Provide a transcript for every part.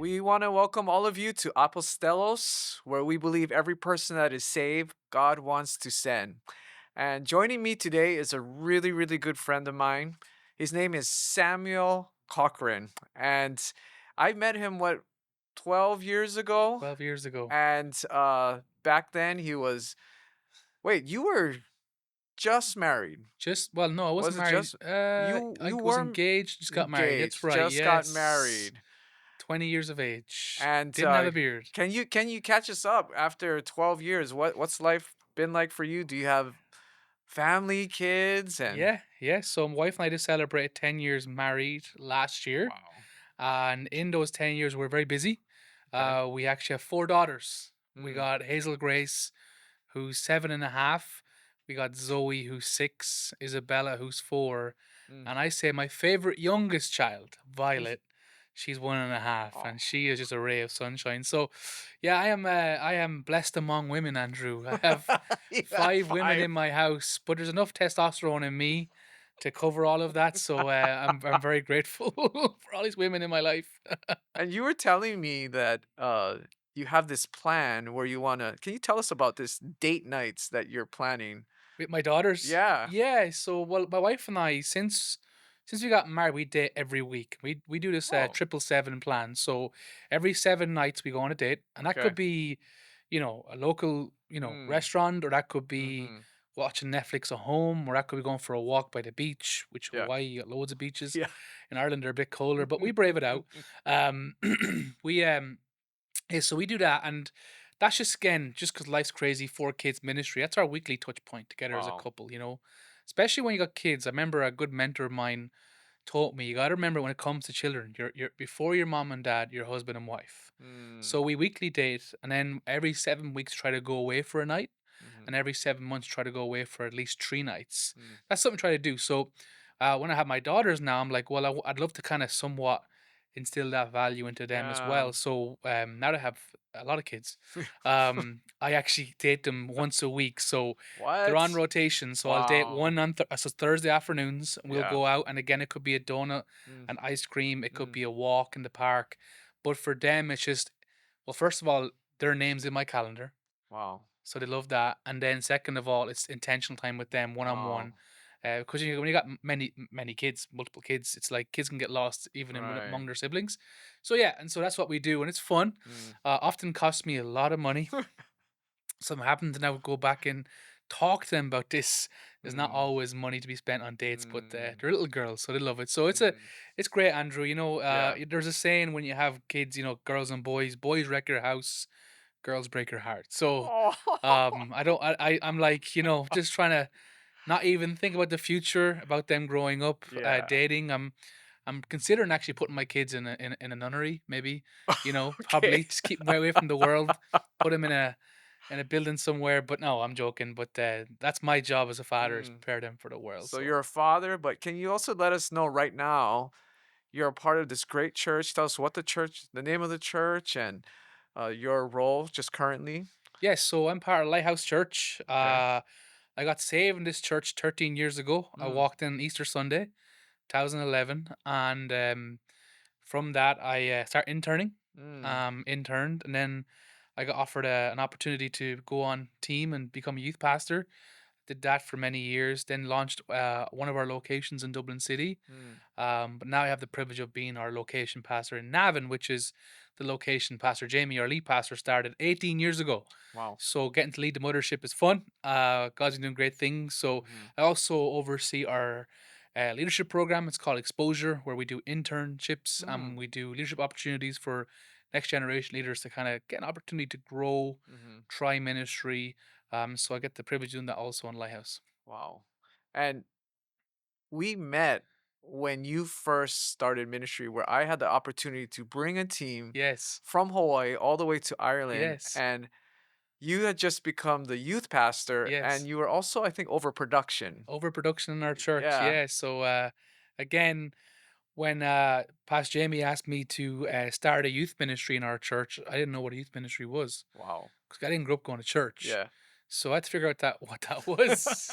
We want to welcome all of you to Apostolos, where we believe every person that is saved, God wants to send. And joining me today is a really, really good friend of mine. His name is Samuel Corcoran. And I met him, 12 years ago? 12 years ago. And back then he was, wait, you were just married. Well, no, I Was wasn't it married. just, I you was were engaged, just got married. That's engaged, right. just got Yes. married? 20 years of age. And Didn't have a beard. can you catch us up after 12 years? What's life been like for you? Do you have family, kids, and Yeah, yeah. So my wife and I just celebrated 10 years married last year. wow. And in those 10 years, we're very busy. Okay. We actually have four daughters. We Mm, got Hazel Grace, who's 7.5. We got Zoe, who's 6. Isabella, who's 4. mm. And I say my favorite youngest child, Violet, she's 1.5, Oh, and she is just a ray of sunshine. So, yeah, I am blessed among women, Andrew. I have you have 5 women five. in my house, but there's enough testosterone in me to cover all of that. So I'm very grateful for all these women in my life. And you were telling me that you have this plan where you wanna. Can you tell us about this date nights that you're planning? With my daughters? Yeah. Yeah, so, well, my wife and I, since we got married, we date every week. We do this, Oh. 777 plan, so every 7 nights we go on a date, and that Okay. could be, a local, Mm. restaurant, or that could be Mm-hmm. watching Netflix at home, or that could be going for a walk by the beach, which Yeah. Hawaii, you got loads of beaches. Yeah. In Ireland, they're a bit colder, but we brave it out. Um, we, yeah, so we do that, and that's just again just because life's crazy. 4 kids ministry. That's our weekly touch point together as a Wow. couple. Especially when you got kids. I remember a good mentor of mine taught me you got to remember when it comes to children, you're before your mom and dad, your husband and wife. Mm. So we weekly date, and then every 7 weeks try to go away for a night, Mm-hmm. and every 7 months try to go away for at least 3 nights. Mm. That's something I try to do. So when I have my daughters now, I'm like, well, I'd love to kind of somewhat instill that value into them as Yeah. well. So now that I have a lot of kids, I actually date them once a week. So they're on What? rotation. So I'll date Wow. one on so Thursday afternoons. We'll Yeah. go out, and again, it could be a donut, Mm, an ice cream. It could mm. be a walk in the park. But for them, it's just, well, first of all, their names in my calendar, Wow. so they love that. And then second of all, it's intentional time with them one on Wow. one. Because when you got many kids, multiple kids, it's like kids can get lost even Right. among their siblings. So yeah, and so that's what we do, and it's fun. Mm. Often costs me a lot of money. So I'm having to now go back and talk to them about this. There's not Mm. always money to be spent on dates, but Mm. they're little girls, so they love it. So Mm. it's great, Andrew. Yeah. There's a saying when you have kids, girls and boys wreck your house, girls break your heart. So Oh. I don't. I'm like, just trying to not even think about the future, about them growing up, Yeah. dating. I'm considering actually putting my kids in a nunnery, maybe. Okay. Probably just keep them away from the world. Put them in a building somewhere. But no, I'm joking. But that's my job as a father, is Mm. prepare them for the world. So So you're a father, but can you also let us know right now you're a part of this great church? Tell us what the name of the church, and your role just currently. yes, so I'm part of Lighthouse Church. Okay. I got saved in this church 13 years ago. I Mm. walked in Easter Sunday, 2011, and from that I started interning. Mm. Interned, and then I got offered an opportunity to go on team and become a youth pastor. Did that for many years. Then launched one of our locations in Dublin City. Mm. But now I have the privilege of being our location pastor in Navan, which is the location Pastor Jamie, our lead pastor, started 18 years ago. Wow. So getting to lead the mothership is fun. God's been doing great things. So Hmm. I also oversee our leadership program. It's called Exposure, where we do internships and Mm. we do leadership opportunities for next generation leaders to kind of get an opportunity to grow, Hmm. try ministry. So I get the privilege of doing that also in Lighthouse. Wow. And we met when you first started ministry, where I had the opportunity to bring a team Yes. from Hawaii all the way to Ireland, Yes. and you had just become the youth pastor, and Yes. you were also, I think, over production. Overproduction in our church. Yeah. Yeah. So again, when Pastor Jamie asked me to start a youth ministry in our church, I didn't know what a youth ministry was Wow. because I didn't grow up going to church. Yeah. So I had to figure out that what that was.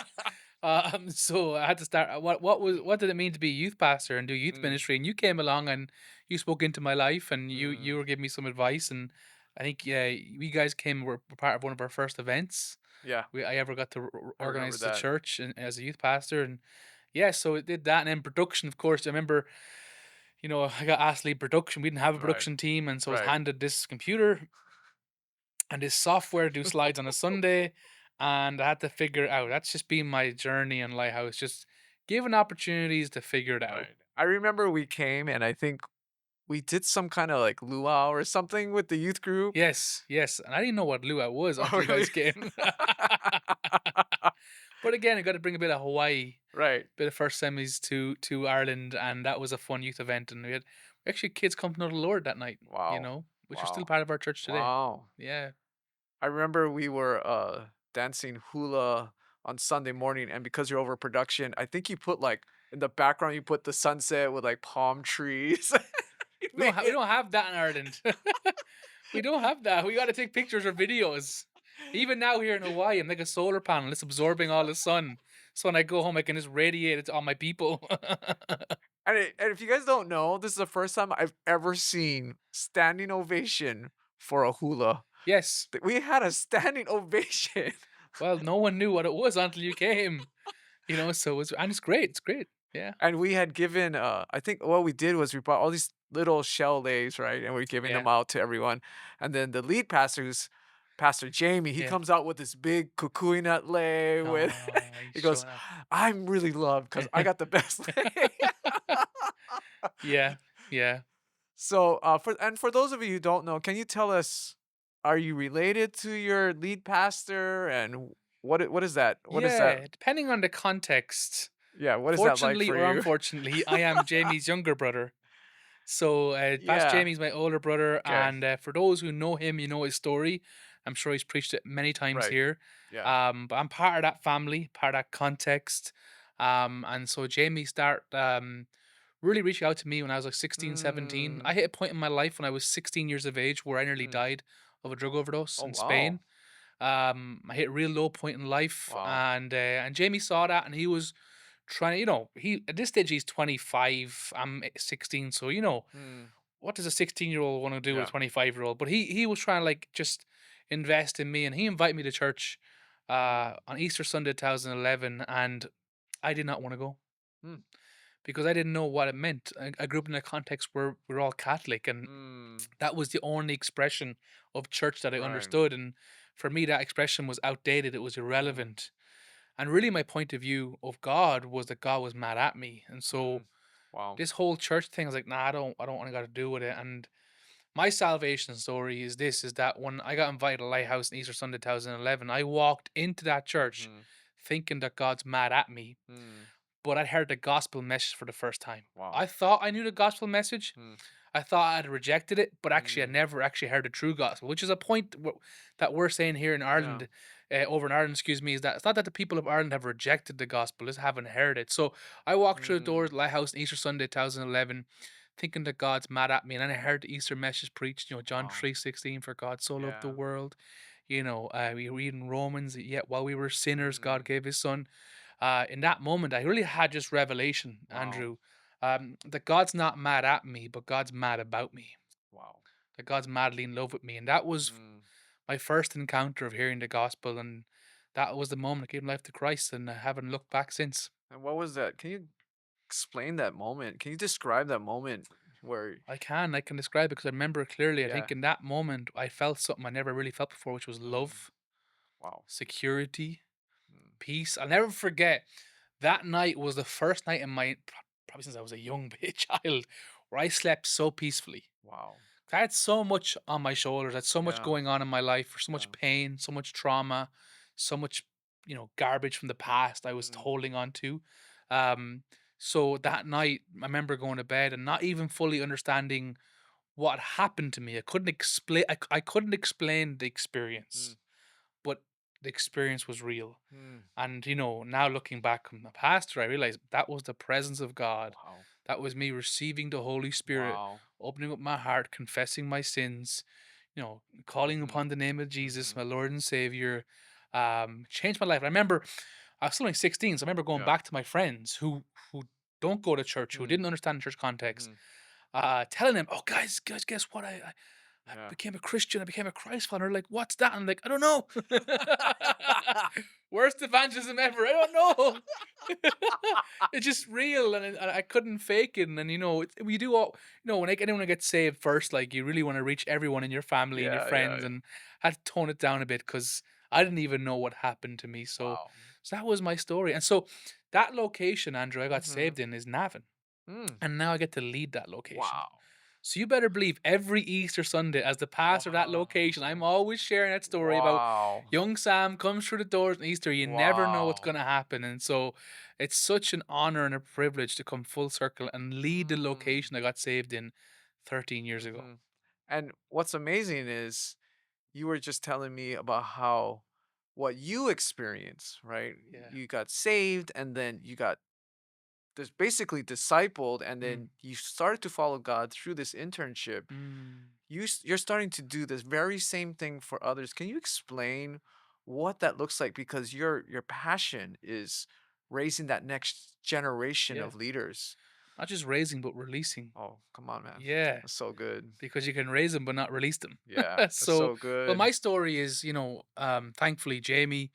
So I had to start. What did it mean to be a youth pastor and do youth Mm, ministry? And you came along and you spoke into my life and you mm, were giving me some advice. And I think yeah, you guys were part of one of our first events yeah, I ever got to I remember organize as a that. church and as a youth pastor. And yeah, so it did that. And then production, of course. I remember, I got asked to lead production. We didn't have a Right, production team, and so I was right. handed this computer and this software to do slides on a Sunday, and I had to figure it out. That's just been my journey in Lighthouse, just given opportunities to figure it out. Right. I remember we came and I think we did some kind of like luau or something with the youth group. Yes, yes, and I didn't know what luau was Oh, until you really? guys came. But again, I got to bring a bit of Hawaii, Right. bit of first semis to Ireland, and that was a fun youth event. And we had actually kids come to know the Lord that night, Wow. which are still Wow. part of our church today. Wow. Yeah. I remember we were dancing hula on Sunday morning, and because you're overproduction, I think you put like in the background you put the sunset with like palm trees. You made We it. don't have that in Ireland. We don't have that. We gotta take pictures or videos. Even now here in Hawaii, I'm like a solar panel. It's absorbing all the sun. So when I go home, I can just radiate it to all my people. And if you guys don't know, this is the first time I've ever seen standing ovation for a hula. Yes. We had a standing ovation. Well, no one knew what it was until you came. So it's great. It's great. Yeah. And we had given, I think what we did was we brought all these little shell lays, right? And we're giving Yeah. them out to everyone. And then the lead pastor, who's Pastor Jamie, he Yeah. comes out with this big kukui nut lay with, Oh, he's he goes, showing off. I'm really loved because I got the best lay. Yeah. Yeah. So, for those of you who don't know, can you tell us, are you related to your lead pastor? And what is that? What is that? Yeah. Depending on the context, Yeah, what is that like fortunately for or you? unfortunately, I am Jamie's younger brother. So, Pastor Yeah. Jamie's my older brother, Okay. and for those who know him, you know his story. I'm sure he's preached it many times Right. here. Yeah. But I'm part of that family, part of that context. And so Jamie really reached out to me when I was like 16, 17. Mm. I hit a point in my life when I was 16 years of age where I nearly Mm. died of a drug overdose Oh, in wow. Spain. I hit a real low point in life, Wow. and Jamie saw that, and he was trying. He at this stage he's 25. I'm 16, so Mm. what does a 16-year-old want to do with a Yeah. 25-year-old? But he was trying to like just invest in me, and he invited me to church Mm. on Easter Sunday 2011, and I did not want to go Mm. because I didn't know what it meant. I grew up in a context where we're all Catholic, and Mm. that was the only expression of church that I Right. understood. And for me, that expression was outdated. It was Mm. irrelevant. And really, my point of view of God was that God was mad at me. And so Mm. Wow. this whole church thing, I was like, nah, I don't want to got to do with it. And my salvation story is this: is that when I got invited to Lighthouse in Easter Sunday 2011, I walked into that church Mhm. thinking that God's mad at me, Mm. but I heard the gospel message for the first time. I Wow. thought I knew the gospel message. Mm. I thought I'd rejected it, but actually I Mm. never actually heard the true gospel, which is a point that we're saying here in Yeah. Ireland, over in Ireland, excuse me, is that it's not that the people of Ireland have rejected the gospel, just haven't heard it. So I walked through the Mm. doors, Lighthouse, on Easter Sunday, 2011, thinking that God's mad at me, and then I heard the Easter message preached, John Wow. 3:16, for God so loved the Yeah. world. We read in Romans, yet while we were sinners, God Mm. gave his son. In that moment, I really had just revelation, Wow. Andrew, that God's not mad at me, but God's mad about me. Wow. That God's madly in love with me. And that was Mm. my first encounter of hearing the gospel. And that was the moment I gave my life to Christ. And I haven't looked back since. And what was that? Can you explain that moment? Can you describe that moment where I can describe it because I remember it clearly. I yeah. think in that moment, I felt something I never really felt before, which was Mm. love, Wow. security, Mm. peace. I'll never forget that night was the first night in probably since I was a young child where I slept so peacefully. Wow. I had so much on my shoulders. I had so much Yeah. going on in my life, so Yeah. much pain, so much trauma, so much, garbage from the past I was Mm. holding on to. Um, so that night, I remember going to bed and not even fully understanding what happened to me. I couldn't explain. I couldn't explain the experience, Mm. but the experience was real. Mm. And now looking back on the pastor, I realized that was the presence of God. Wow. That was me receiving the Holy Spirit, Wow. opening up my heart, confessing my sins, calling Mhm. upon the name of Jesus, Mhm. my Lord and Savior. Changed my life. I remember I was still only 16, so I remember going Yeah. back to my friends who don't go to church, who Mm. didn't understand the church context, Mhm. telling them, "Oh, guys, guess what? I Yeah. became a Christian. I became a Christ follower." They're like, "What's that?" I'm like, "I don't know." Worst evangelism ever. I don't know. It's just real, and I couldn't fake it. And we do all. When anyone gets saved first, like you really want to reach everyone in your family and your Yeah, yeah, friends, yeah. and I had to tone it down a bit because I didn't even know what happened to me. Wow. So that was my story. And so that location, Andrew, I got saved Mhm. in is Navan, Mm. and now I get to lead that location. Wow. So you better believe every Easter Sunday, as the pastor of that location, I'm Wow. always sharing that story about Wow. young Sam comes through the doors on Easter. You never know what's Wow. going to happen. And so it's such an honor and a privilege to come full circle and lead the Mm. location I got saved in 13 years ago. Mhm. And what's amazing is you were just telling me about how what you experienced, right? Yeah. You got saved and then you got basically discipled and Mm. then you started to follow God through this internship. Mm. You're starting to do this very same thing for others. Can you explain what that looks like? Because your passion is raising that next generation Yeah. of leaders. Not just raising, but releasing. Oh, come on, man. Yeah. That's so good. Because you can raise them, but not release them. Yeah, that's So, so well, good. my story is, thankfully, Jamie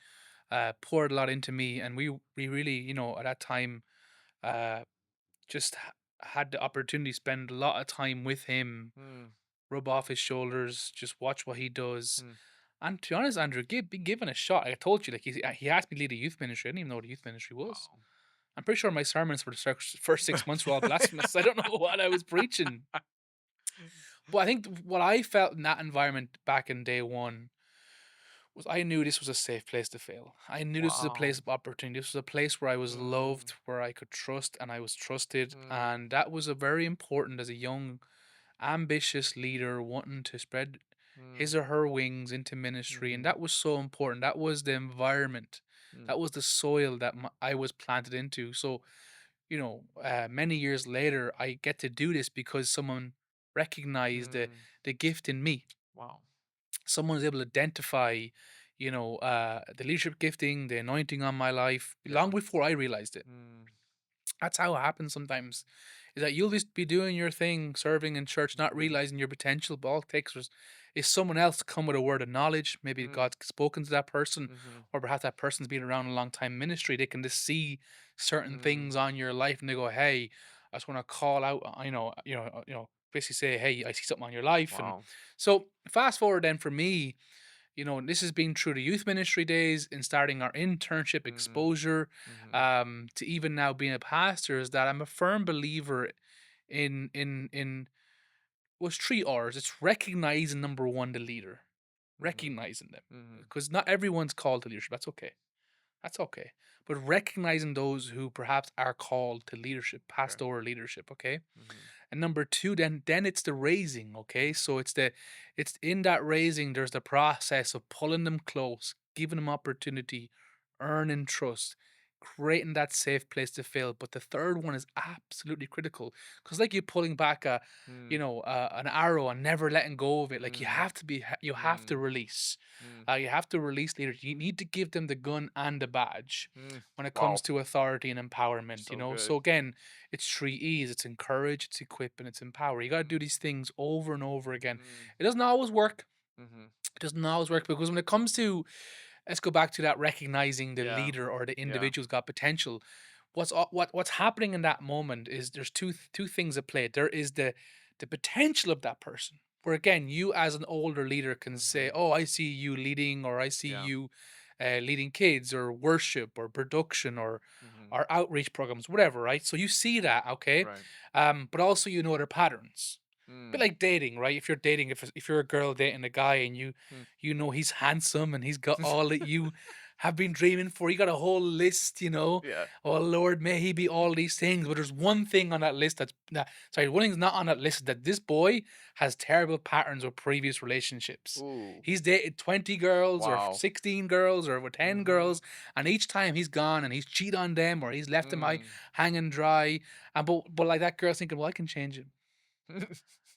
poured a lot into me, and we really, at that time, uh, just had the opportunity to spend a lot of time with him, Mm, rub off his shoulders, just watch what he does. mm. And to be honest, Andrew, be given a shot. Like I told you, like he asked me to lead a youth ministry. I didn't even know what a youth ministry was. Wow. I'm pretty sure my sermons for the first 6 months were all blasphemous. I don't know what I was preaching. But I think what I felt in that environment back in day one was I knew this was a safe place to fail. I knew this was a place Wow. of opportunity. This was a place where I was Mm, loved, where I could trust, and I was trusted. mm, And that was a very important as a young, ambitious leader wanting to spread mm, his or her wings into ministry. And mhm, that was so important. That was the environment. mm, That was the soil that I was planted into. So, many years later, I get to do this because someone recognized mm. the gift in me. Wow. Someone was able to identify, the leadership gifting, the anointing on my life long Yeah. before I realized it. Mm, That's how it happens sometimes. Is that you'll just be doing your thing, serving in church, not mhm, realizing your potential. But all it takes is someone else to come with a word of knowledge. Maybe mm, God's spoken to that person, mhm, or perhaps that person's been around a long time in ministry. They can just see certain mm. things on your life, and they go, "Hey, I just want to call out." Basically say, "Hey, I see something on your life." And Wow. so fast forward then for me, this has been through the youth ministry days and starting our internship Mhm, exposure, mhm, to even now being a pastor, is that I'm a firm believer in was 3 R's. It's recognizing, number one, the leader, mhm, recognizing them, mhm. because not everyone's called to leadership. That's okay. That's okay. But recognizing those who perhaps are called to leadership, Okay. pastoral leadership, okay? Mhm, And number two, then it's the raising, okay? mhm, So it's in that raising, there's the process of pulling them close, giving them opportunity, earning trust, creating that safe place to fail. But the third one is absolutely critical. Because like you pulling back mm, an arrow and never letting go of it. Like mm, you have to mm, release. mm, You have to release leaders. You need to give them the gun and the badge mm. when it comes Wow. to authority and empowerment, So So good. again, it's 3 E's. It's encourage, it's equip, and it's empower. You got to do Mm, these things over and over again. mm, It doesn't always work. mhm. It doesn't always work because when it comes to, let's go back to that recognizing the Yeah, leader or the yeah. individual's got potential. What's happening in that moment is there's two things at play. There is the potential of that person. Where again, you as an older leader can say, Mhm. "Oh, I see you leading, or I see Yeah. you leading kids, or worship, or production, Mhm. or outreach programs, whatever." Right? So you see that, okay, Right. but also you know their patterns. Bit Mm, like dating, right? If you're dating, if you're a girl dating a guy and mm. you know he's handsome and he's got all that you have been dreaming for, you got a whole list, Yeah. Oh Lord, may he be all these things. But there's one thing on that list one thing's not on that list, is that this boy has terrible patterns with previous relationships. Ooh. He's dated 20 girls or Wow. 16 girls or with 10 Mhm. girls, and each time he's gone and he's cheated on them or he's left them Mm. hanging dry. And but like that girl's thinking, well, I can change him.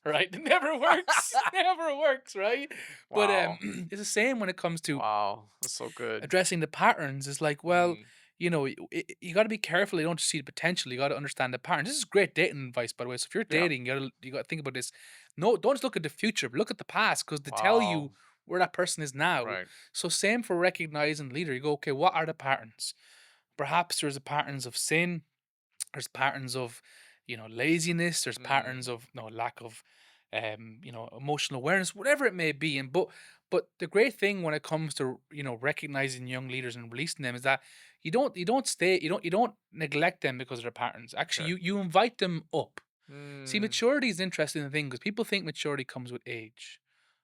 Right? It never works. Never works, right? But Wow. it's the same when it comes to Wow. That's so good. addressing the patterns. It's like, well, Mm. You got to be careful. You don't just see the potential. You got to understand the patterns. This is great dating advice, by the way. So if you're Yeah. dating, you got to think about this. No, don't just look at the future, but look at the past because they tell you Wow. where that person is now. Right. So same for recognizing the leader. You go, okay, what are the patterns? Perhaps there's a patterns of sin. There's patterns of laziness. There's patterns Mm. of lack of emotional awareness, whatever it may be. But the great thing when it comes to recognizing young leaders and releasing them is that you don't neglect them because of their patterns. Actually, Okay. you invite them up. See, Mm. maturity is an interesting thing because people think maturity comes with age.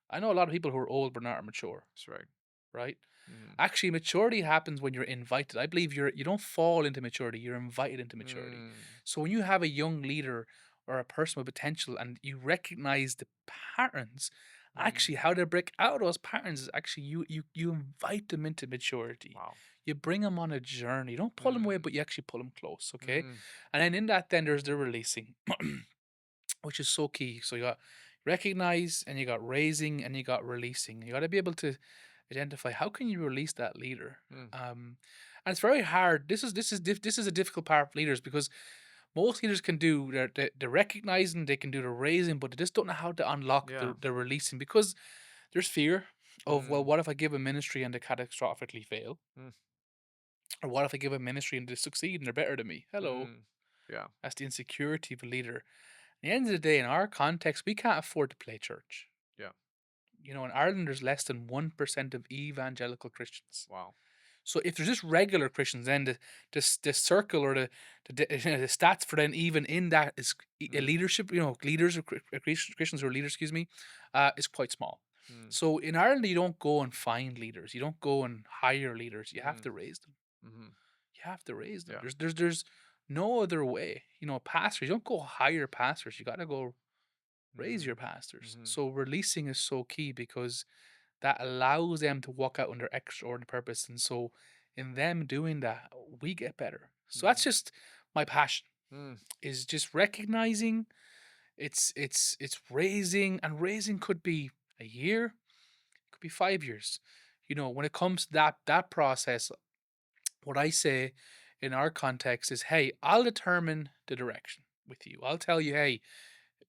I know a lot of people who are old but not mature, That's right. right? Mhm. Actually, maturity happens when you're invited. I believe you don't fall into maturity, you're invited into maturity. Mm. So when you have a young leader or a person with potential and you recognize the patterns, Mm. actually how they break out of those patterns is actually you invite them into maturity. Wow. You bring them on a journey. You don't pull them away, Mm. but you actually pull them close, okay? Mhm. And then in that, then there's the releasing, which is so key. So you got recognize and you got raising and you got releasing. You got to be able to identify how can you release that leader. Mm. And it's very hard. This is a difficult part of leaders because most leaders can do the recognizing, they can do the raising, but they just don't know how to unlock Yeah. the releasing because there's fear of, well, Mm. what if I give a ministry and they catastrophically fail, Mm. or what if I give a ministry and they succeed and they're better than me? Hello, Mm. Yeah. that's the insecurity of a leader. At the end of the day, in our context, we can't afford to play church. Yeah. In Ireland, there's less than 1% of evangelical Christians. Wow. So if there's just regular Christians, then the circle or the stats for then even in that is a Mm. leadership, leaders or Christians who are leaders, excuse me, is quite small. Mm. So in Ireland, you don't go and find leaders. You don't go and hire leaders. You have Mm. to raise them. Mhm. You have to raise them. Yeah. There's no other way. Pastors. You don't go hire pastors. You got to go raise your Mm. pastors. Mhm. So releasing is so key because that allows them to walk out on their extraordinary purpose. And so in them doing that, we get better. So that's Mm. just my passion Mm. is just recognizing it's raising, and raising could be a year, it could be 5 years. When it comes to that process, what I say in our context is, hey, I'll determine the direction with you. I'll tell you, hey,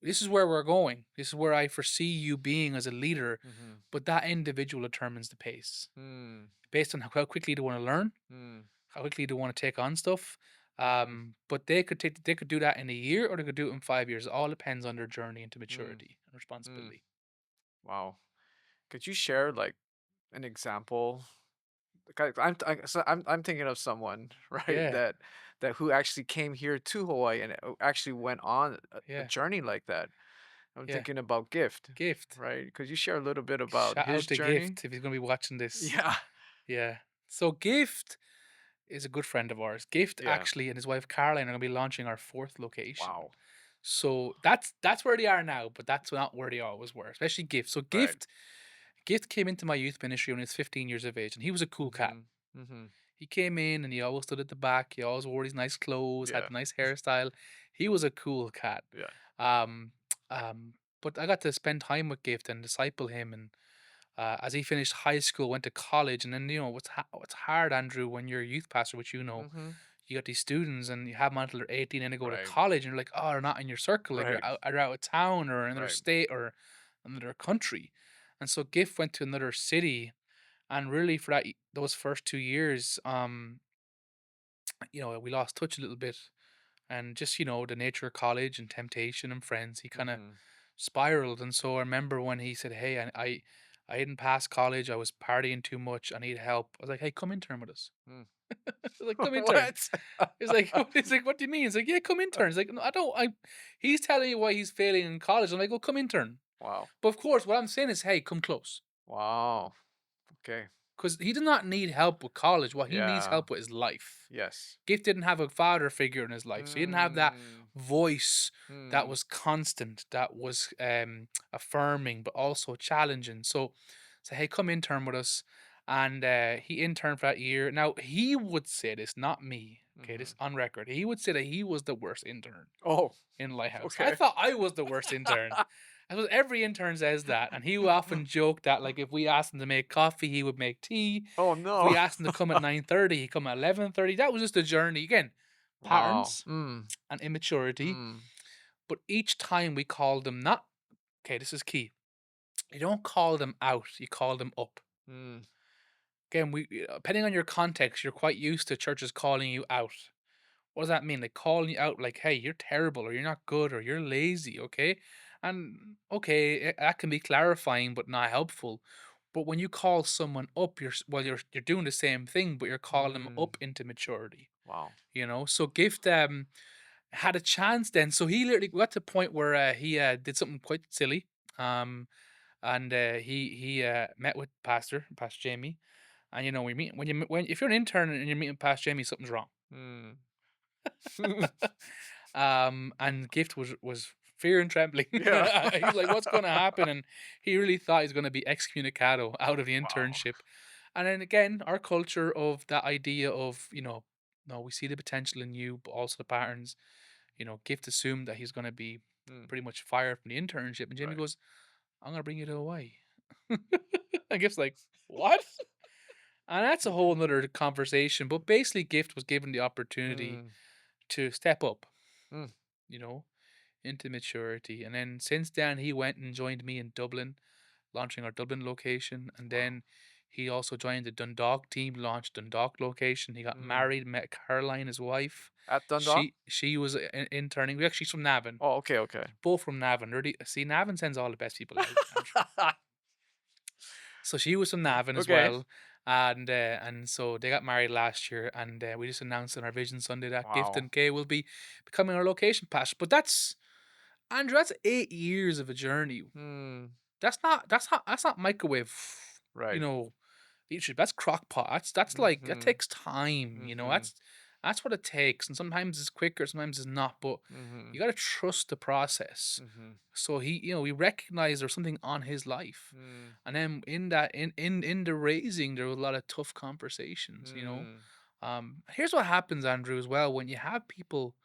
this is where we're going. This is where I foresee you being as a leader, Mhm. but that individual determines the pace Mm. based on how quickly they want to learn, Mm. how quickly they want to take on stuff. Mhm. But they could do that in a year or they could do it in 5 years. It all depends on their journey into Mm. maturity and Mm. responsibility. Wow. Could you share like an example? Like I'm thinking of someone right Yeah, that who actually came here to Hawaii and actually went on a yeah, journey like that. I'm yeah. thinking about Gift, Gift. right? Could you share a little bit about Shout his out to journey? Gift if he's gonna be watching this. Yeah. Yeah. So Gift is a good friend of ours. Gift Yeah. actually and his wife Caroline are gonna be launching our fourth location. Wow. So that's where they are now, but that's not where they always were, especially Gift. So Right. Gift came into my youth ministry when he was 15 years of age, and he was a cool cat. Mhm. Mhm. He came in and he always stood at the back. He always wore his nice clothes, had Yeah. a nice hairstyle. He was a cool cat. Yeah. Um, but I got to spend time with Gift and disciple him. And as he finished high school, went to college, and then what's hard, Andrew, when you're a youth pastor, which Mhm. you got these students and you have them until they're 18 and they go to Right. college, and you're like, oh, they're not in your circle, like Right. they're out of town or another Right. state or another country. And so Gift went to another city, and really for those first 2 years, we lost touch a little bit. And just, the nature of college and temptation and friends, he kind of Mhm. spiraled. And so I remember when he said, hey, I didn't pass college. I was partying too much. I need help. I was like, hey, come intern with us. Mm. I was like, come intern. What? He's like, he's like, what do you mean? He's like, yeah, come intern. He's like, no, I don't. He's telling you why he's failing in college. I'm like, oh, come intern. Wow. But of course, what I'm saying is, hey, come close. Wow. Okay. Because he does not need help with college. What he needs Yeah. help with is life. Yes. Gift didn't have a father figure in his life, so he didn't have that Mm. voice that Mm. was constant, that was affirming, but also challenging. So hey, come intern with us, and he interned for that year. Now he would say this, not me. Okay, this Mhm. on record. He would say that he was the worst intern Oh, in Lighthouse. I okay. thought I was the worst intern. I suppose every intern says that, and he will often joke that, like, if we asked him to make coffee, he would make tea. Oh, If no. we asked him to come at 9:30, he'd come at 11:30. That was just a journey. Again, Wow. patterns and immaturity. Mm, But each time we called them not okay, this is key. You don't call them out, you call them up. mm, Again, depending on your context, you're quite used to churches calling you out. What does that mean? Like calling you out like, "Hey, you're terrible, or you're not good, or you're lazy," okay? And okay, that can be clarifying but not helpful. But when you call someone up, you're doing the same thing, but you're calling them mm. up into maturity. Wow. So Gift had a chance then. So he literally got to the point where he did something quite silly. And he met with Pastor Jamie, and we meet when if you're an intern and you're meeting Pastor Jamie, something's wrong. Mm. And Gift was fear and trembling. Yeah. He's like, "What's going to happen?" And he really thought he's going to be excommunicado out of the Wow. internship. And then again, our culture of that idea of no, we see the potential in you, but also the patterns. Gift assumed that he's going to be Mm, pretty much fired from the internship, and Jamie right. goes, "I'm going to bring you to Hawaii." And Gift's like, "What?" And that's a whole nother conversation. But basically, Gift was given the opportunity Mm, to step up, mm. you know, into maturity. And then since then, he went and joined me in Dublin, launching our Dublin location. And Wow. then he also joined the Dundalk team, launched Dundalk location. He got Mm. married, met Caroline, his wife. At Dundalk? She was interning. Actually, she's from Navan. Oh, okay, okay. Both from Navan. See, Navan sends all the best people out, Andrew. So she was from Navan as Okay. well, and so they got married last year, and we just announced on our Vision Sunday that Gift Wow. and Kay will be becoming our location pastor. But that's Andrew, that's 8 years of a journey. Mm. That's not microwave, you Right. know, leadership. That's crock pot. That's like that Mhm. takes time. Mhm. That's what it takes, and sometimes it's quicker, sometimes it's not. But you Mhm. got to trust the process. Mhm. So we recognized there's something on his life, Mm. and then in that in the raising, there was a lot of tough conversations. Mm. Here's what happens, Andrew, as well when you have people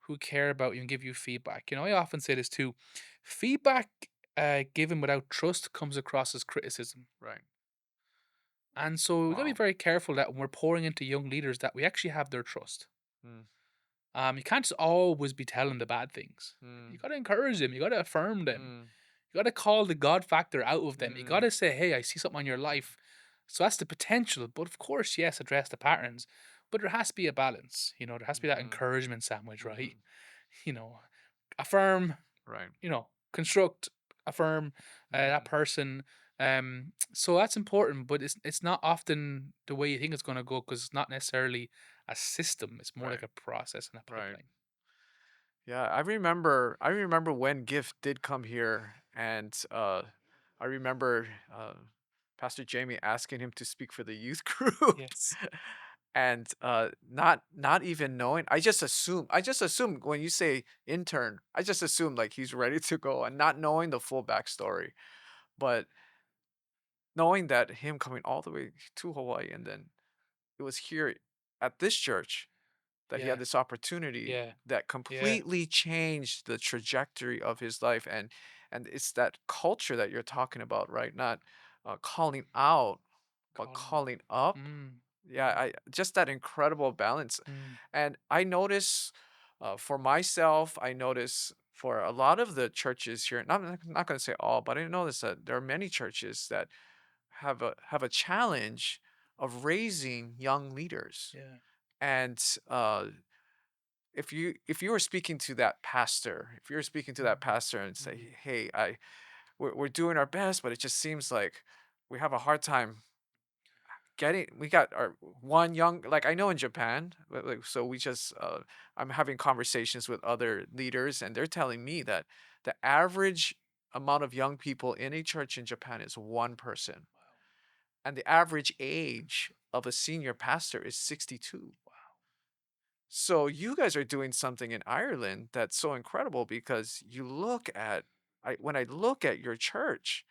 who care about you and give you feedback. I often say this too. Feedback given without trust comes across as criticism. Right. And so we gotta be Wow. very careful that when we're pouring into young leaders that we actually have their trust. Mm. You can't just always be telling the bad things. You Mm. gotta encourage them, you gotta affirm them, Mm. you gotta call the God factor out of them. You Mm. gotta say, "Hey, I see something on your life." So that's the potential. But of course, yes, address the patterns. But there has to be a balance. There has to be that Mhm. encouragement sandwich, right? Mhm. You know, affirm, Right. construct, affirm that Mhm. person. So that's important, but it's not often the way you think it's going to go because it's not necessarily a system. It's more like Right. a process and a Right. pipeline. Yeah, I remember when Gift did come here, and I remember Pastor Jamie asking him to speak for the youth groups. Yes, And not even knowing, I just assumed when you say intern, I just assumed like he's ready to go, and not knowing the full backstory. But knowing that him coming all the way to Hawaii, and then it was here at this church that he had yeah, this opportunity yeah, that yeah. completely changed the trajectory of his life. And it's that culture that you're talking about, right? Not calling out, but Calling up. calling up. Mm, Yeah, mm, I just that incredible balance. mm. And I notice for myself, I notice for a lot of the churches here, not going to say all, but I notice that there are many churches that have a challenge of raising young leaders. Yeah. And if you were speaking to that pastor, if you're speaking to that Mm, pastor and mm. say, "Hey, we're doing our best, but it just seems like we have a hard time getting, we got our one young, like I know in Japan, like, so we just I'm having conversations with other leaders, and they're telling me that the average amount of young people in a church in Japan is one person, Wow. and the average age of a senior pastor is 62. Wow. So you guys are doing something in Ireland that's so incredible, because you look at, when I look at your church,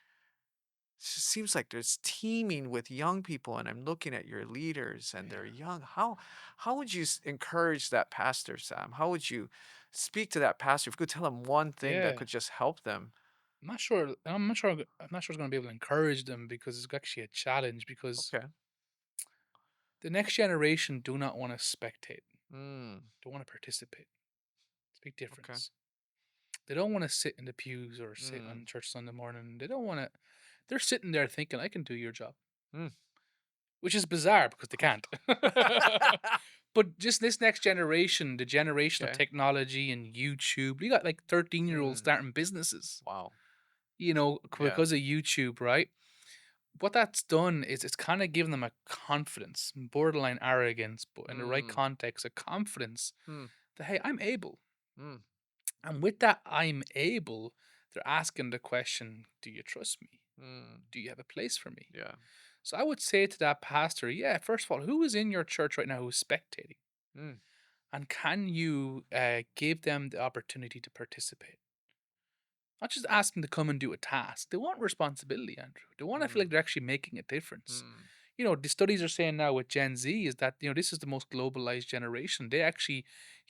it just seems like there's teeming with young people, and I'm looking at your leaders and they're Yeah. young. How would you encourage that pastor, Sam? How would you speak to that pastor if you could tell him one thing that Yeah. could just help them? I'm not sure it's going to be able to encourage them because it's actually a challenge because Okay. the next generation do not want to spectate, Mm. don't want to participate. It's a big Okay. difference. They don't want to sit in the pews or sit Mm. on church Sunday morning. They don't want to. They're sitting there thinking, "I can do your job," Mm. which is bizarre because they can't. But just this next generation, the generation of Okay. technology and YouTube, you got like 13-year-olds Mm. starting businesses, Wow. Yeah. because of YouTube, right? What that's done is it's kind of given them a confidence, borderline arrogance, but in the right Mm. context, a confidence Mm. that, hey, I'm able. Mm. And with that, I'm able, they're asking the question, do you trust me? Mm. Do you have a place for me? Yeah. So I would say to that pastor, yeah, first of all, who is in your church right now who's spectating? Mm. And can you give them the opportunity to participate? Not just ask them to come and do a task. They want responsibility, Andrew. They want to feel Mm. like they're actually making a difference. Mm. The studies are saying now with Gen Z is that, this is the most globalized generation. They actually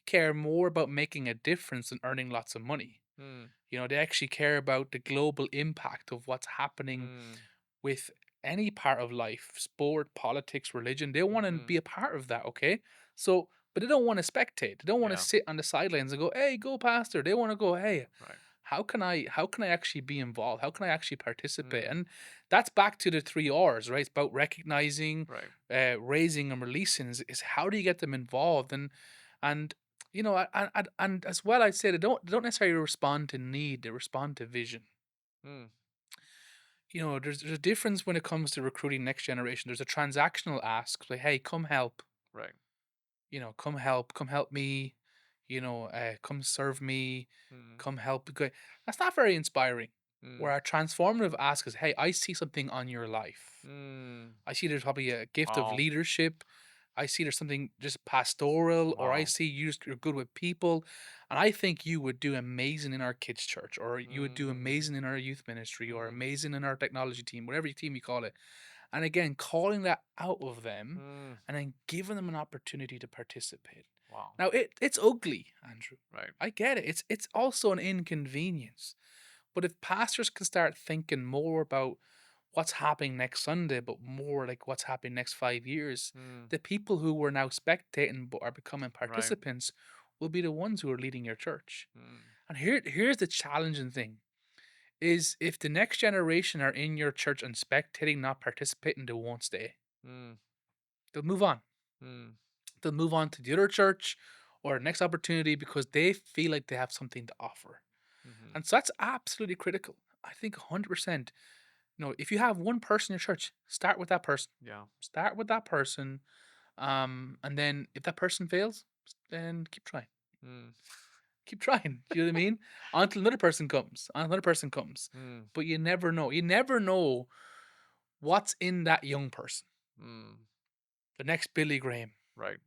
care more about making a difference than earning lots of money. Mm. They actually care about the global impact of what's happening Mm. with any part of life, sport, politics, religion. They want to Mhm. be a part of that, okay? So, but they don't want to spectate. They don't want to Yeah. sit on the sidelines and go, "Hey, go pastor." They want to go, "Hey, Right. how can I actually be involved? How can I actually participate?" Mm. And that's back to the 3 R's, right? It's about recognizing, Right. raising and releasing is how do you get them involved? And and as well, I'd say they don't necessarily respond to need, they respond to vision. Mm. There's a difference when it comes to recruiting next generation. There's a transactional ask, like, "Hey, come help. Right. Come help me. Come serve me. Mm. Come help." Because that's not very inspiring. Where Mm. our transformative ask is, "Hey, I see something on your life. Mm. I see there's probably a gift of Wow. leadership. I see there's something just pastoral, or I Wow. see you're good with people, and I think you would do amazing in our kids' church, or you would do Mm. amazing in our youth ministry, or Mm. amazing in our technology team, whatever team you call it." And again, calling that out of them, Mm. and then giving them an opportunity to participate. Wow. Now it's ugly, Andrew. Right. I get it. It's also an inconvenience. But if pastors can start thinking more about what's happening next Sunday, but more like what's happening next 5 years, Mm. the people who were now spectating but are becoming Right. participants will be the ones who are leading your church. Mm. And here's the challenging thing is if the next generation are in your church and spectating, not participating, they won't stay. Mm. They'll move on. Mm. They'll move on to the other church or next opportunity because they feel like they have something to offer. Mhm. And so that's absolutely critical. I think 100%. If you have one person in your church, start with that person. Yeah. Start with that person. And then if that person fails, then keep trying. Mm. Keep trying. Do you know what I mean? Until another person comes. Until another person comes. Mm. But you never know. You never know what's in that young person. Mm. The next Billy Graham. Right.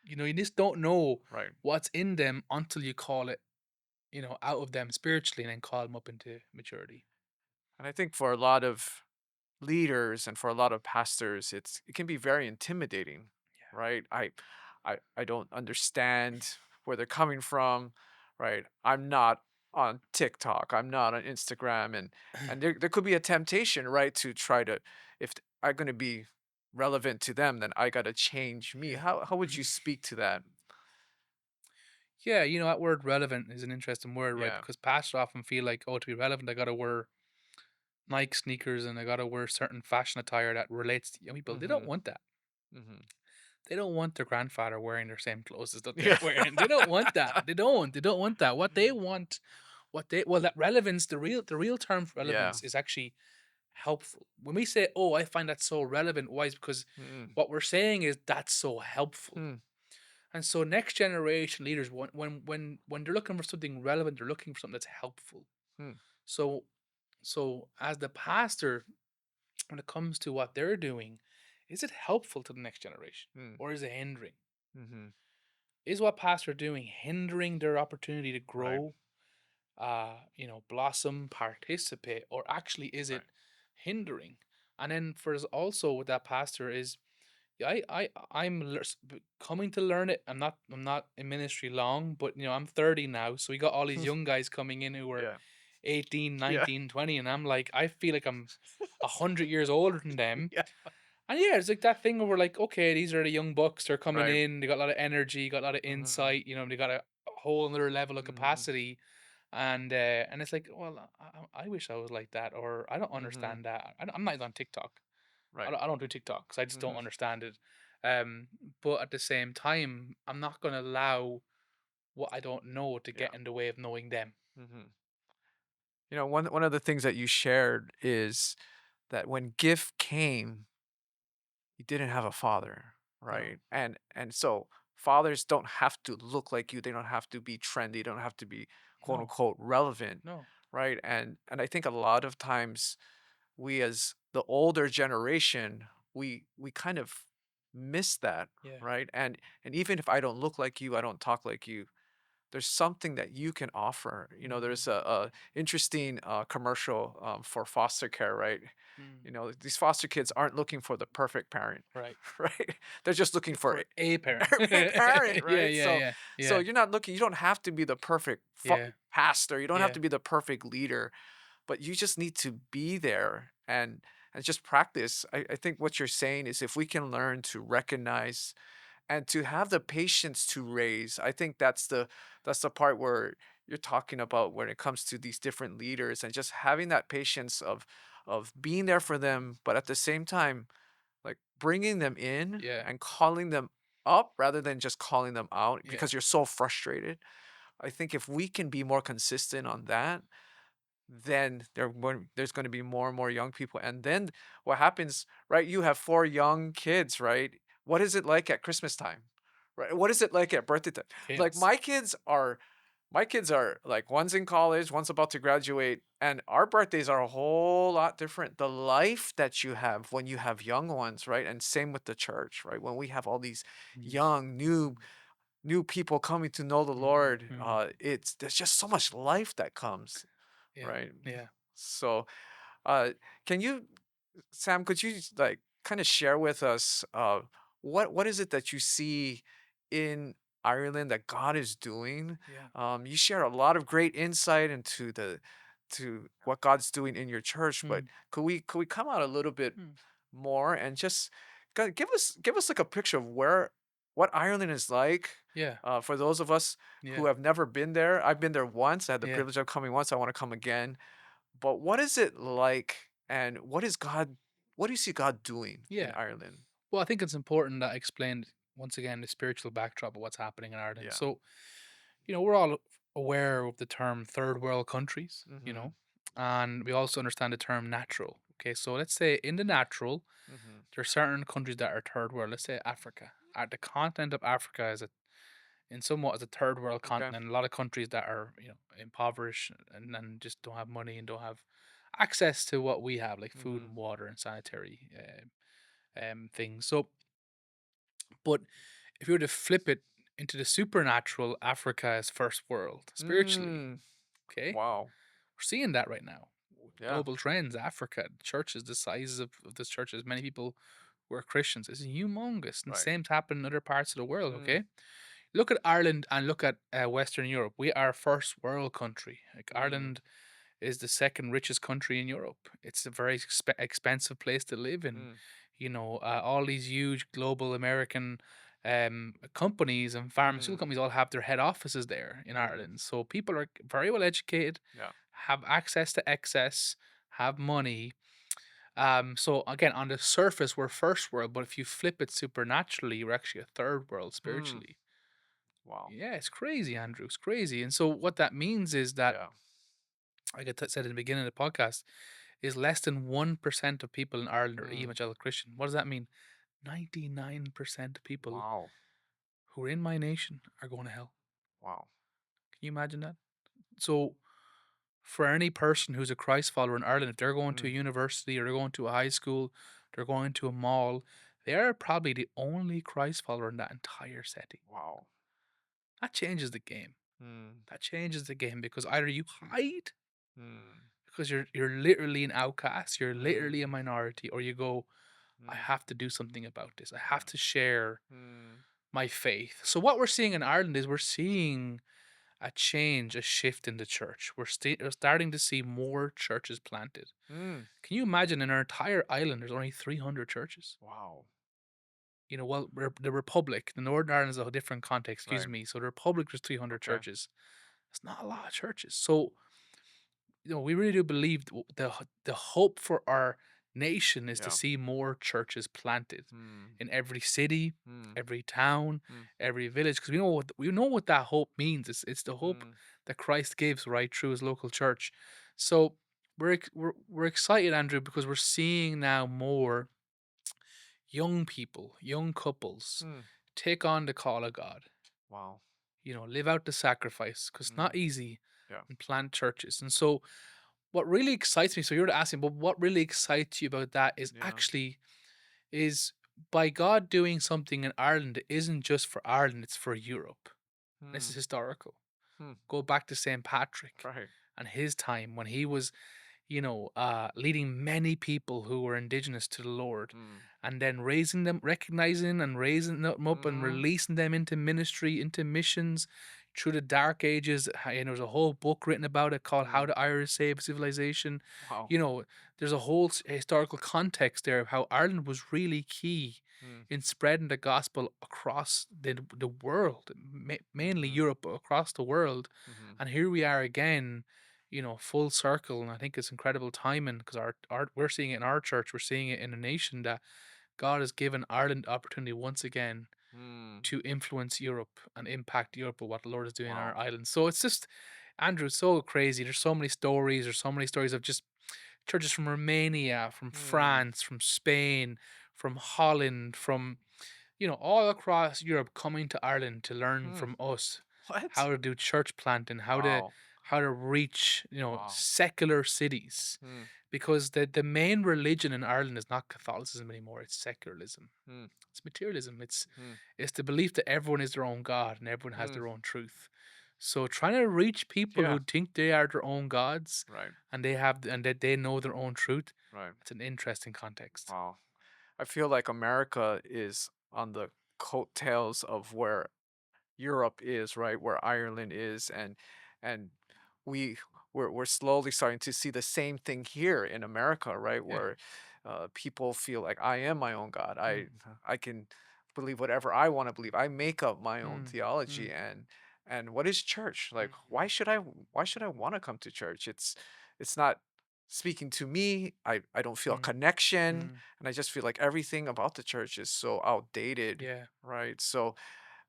You just don't know Right. what's in them until you call it, out of them spiritually and then call them up into maturity. And I think for a lot of leaders and for a lot of pastors, it can be very intimidating, Yeah. right? I don't understand where they're coming from, right? I'm not on TikTok, I'm not on Instagram, and there could be a temptation, right, to try to if I'm going to be relevant to them, then I got to change me. Yeah. How would you speak to that? Yeah, that word relevant is an interesting word, right? Yeah. Because pastors often feel like, oh, to be relevant, I got to wear Nike sneakers and I got to wear certain fashion attire that relates to young people. They don't Mhm. want that. Mhm. They don't want their grandfather wearing their same clothes as that they're Yeah. wearing. They don't want that. They don't. They don't want that. What they want, that relevance, the real term for Yeah. relevance is actually helpful. When we say, "Oh, I find that so relevant," why? Is because Mm. what we're saying is that's so helpful. Mm. And so, next generation leaders, when they're looking for something relevant, they're looking for something that's helpful. Mm. So, as the pastor, when it comes to what they're doing, is it helpful to the next generation, Mm. or is it hindering? Mhm. Is what pastor doing hindering their opportunity to Right. grow, blossom, participate, or actually is Right. it hindering? And then for us also with that pastor is, yeah, coming to learn it. I'm not in ministry long, but I'm 30 now, so we got all these young guys coming in who are Yeah. 18, Yeah. 19, 20, and I'm like, I feel like I'm 100 years older than them. Yeah. And yeah, it's like that thing where we're like, okay, these are the young bucks. They're coming Right. in. They got a lot of energy, got a lot of Mhm. insight. They got a whole another level of Mhm. capacity. And it's like, well, I wish I was like that, or I don't Mhm. understand that. I'm not even on TikTok. Right. I don't do TikTok because I just don't Mhm. understand it. Um, but at the same time, I'm not going to allow what I don't know to Yeah. get in the way of knowing them. Mhm. One of the things that you shared is that when gift came, you didn't have a father, No, right? And so fathers don't have to look like you. They don't have to be trendy. They don't have to be quote no, unquote relevant, no. right? And I think a lot of times we as the older generation, we kind of miss that, Yeah. right? And even if I don't look like you, I don't talk like you, there's something that you can offer. Mm, There's a interesting commercial for foster care, right? mm, These foster kids aren't looking for the perfect parent, right. right? They're just looking for For a parent. a parent, Yeah, right? yeah, So yeah, so yeah, you're not looking. You don't have to be the perfect yeah, pastor. You don't have yeah, to be the perfect leader, but you just need to be there and just practice. I think what you're saying is if we can learn to recognize and to have the patience to raise. I think that's the part where you're talking about when it comes to these different leaders and just having that patience of being there for them, but at the same time, like bringing them in yeah, and calling them up rather than just calling them out yeah, because you're so frustrated. I think if we can be more consistent on that, then there's going to be more and more young people. And then what happens, right? You have four young kids, right? What is it like at Christmas time? Right? What is it like at birthday time? Like chaos. my kids are like one's in college, one's about to graduate, and our birthdays are a whole lot different. The life that you have when you have young ones, right? And same with the church, right? When we have all these Mm, young new people coming to know the mm, Lord, mm, it's there's just so much life that comes, yeah, right? yeah, So, uh, can you, Sam, could you like kind of share with us what is it that you see in Ireland that God is doing? yeah, You share a lot of great insight into the to what God's doing in your church, but mm, could we come out a little bit mm, more and just give us like a picture of what Ireland is like yeah, for those of us who yeah, have never been there. I've been there once. I had the yeah, privilege of coming once. I want to come again. But what is it like, and what do you see God doing in yeah. Ireland? Well, I think it's important that I explained once again the spiritual backdrop of what's happening in Ireland. Yeah. So, we're all aware of the term third world countries, Mhm. and we also understand the term natural. Okay, so let's say in the natural, Mhm. there are certain countries that are third world. Let's say Africa. The continent of Africa is in somewhat as a third world Okay. continent. A lot of countries that are impoverished and just don't have money and don't have access to what we have, like food Mhm. and water and sanitary things. So, but if you were to flip it into the supernatural, Africa is first world spiritually. Mm. Okay, Wow. we're seeing that right now. Yeah. Global trends, Africa, churches, the sizes of this churches, many people who are Christians is humongous. And Right. same's happened in other parts of the world, Mm. okay? Look at Ireland and look at Western Europe. We are a first world country. Like Mm. Ireland is the second richest country in Europe. It's a very expensive place to live in. Mm. All these huge global American companies and pharmaceutical Mhm. companies all have their head offices there in Mm. Ireland. So people are very well educated, Yeah. have access to excess, have money. So again, on the surface, we're first world, but if you flip it supernaturally, you're actually a third world Mm. spiritually. Wow. Yeah, it's crazy, Andrew. It's crazy. And so what that means is that, Yeah. like I said in the beginning of the podcast, is less than 1% of people in Ireland are Mm. evangelical Christian. What does that mean? 99% of people Wow. who are in my nation are going to hell. Wow. Can you imagine that? So for any person who's a Christ follower in Ireland, if they're going to a Mm. university or they're going to a high school, they're going to a mall, they're probably the only Christ follower in that entire setting. Wow. That changes the game. Mm. That changes the game because either you hide Mm. because you're literally an outcast, you're literally a Mm. minority, or you go, I Mm. have to do something about this. I have Yeah. to share Mm. my faith. So what we're seeing in Ireland is we're seeing a change, a shift in the church. We're starting to see more churches planted. Mm. Can you imagine in our entire island, there's only 300 churches? Wow. Well, the Republic, the Northern Ireland is a different context, excuse Right. me. So the Republic, there's 300 Okay. churches. That's not a lot of churches. So we really do believe the hope for our nation is to Yeah. see more churches planted Mm. in every city, Mm. every town, Mm. every village, because we know what that hope means. It's the hope Mm. that Christ gives right through His local church. So we're excited, Andrew, because we're seeing now more young people, young couples, Mm. take on the call of God. Wow. Live out the sacrifice because it's not Mm. easy Yeah. and plant churches. And so what really excites me, so you're asking, but what really excites you about that Yeah. is by God doing something in Ireland that isn't just for Ireland, it's for Europe. This is Mm. historical. Mm. Go back to St. Patrick Right. and his time when he was leading many people who were indigenous to the Lord, Mm. and then raising them, recognizing and raising them up, and Mm-hmm. releasing them into ministry, into missions through the dark ages. And there's a whole book written about it called "How Mm. the Irish Saved Civilization." Wow. You know, there's a whole historical context there of how Ireland was really key Mm. in spreading the gospel across the world, mainly Mm-hmm. Europe, but across the world. Mm-hmm. And here we are again, full circle. And I think it's incredible timing because our we're seeing it in our church. We're seeing it in a nation that God has given Ireland opportunity once again Mm. to influence Europe and impact Europe with what the Lord is doing in our Wow. island. So it's just, Andrew, it's so crazy. There's so many stories. There's so many stories of just churches from Romania, from Mm. France, from Spain, from Holland, from all across Europe coming to Ireland to learn Mm. from us What? how to do church planting, Wow. how to reach, Wow. secular cities. Mm. Because the main religion in Ireland is not Catholicism anymore, it's secularism. Mm. It's materialism. Mm. It's the belief that everyone is their own God and everyone has Mm. their own truth. So trying to reach people Yeah. who think they are their own gods Right. and that they know their own truth, Right. it's an interesting context. Wow. I feel like America is on the coattails of where Europe is, right? Where Ireland is, and we we're slowly starting to see the same thing here in America, right? Yeah. Where people feel like I am my own God. Mm, I can believe whatever I want to believe. I make up my own mm, theology, mm, and what is church? Like mm, why should I want to come to church? It's not speaking to me. I don't feel a mm, connection, mm. and I just feel like everything about the church is so outdated, Yeah. right? So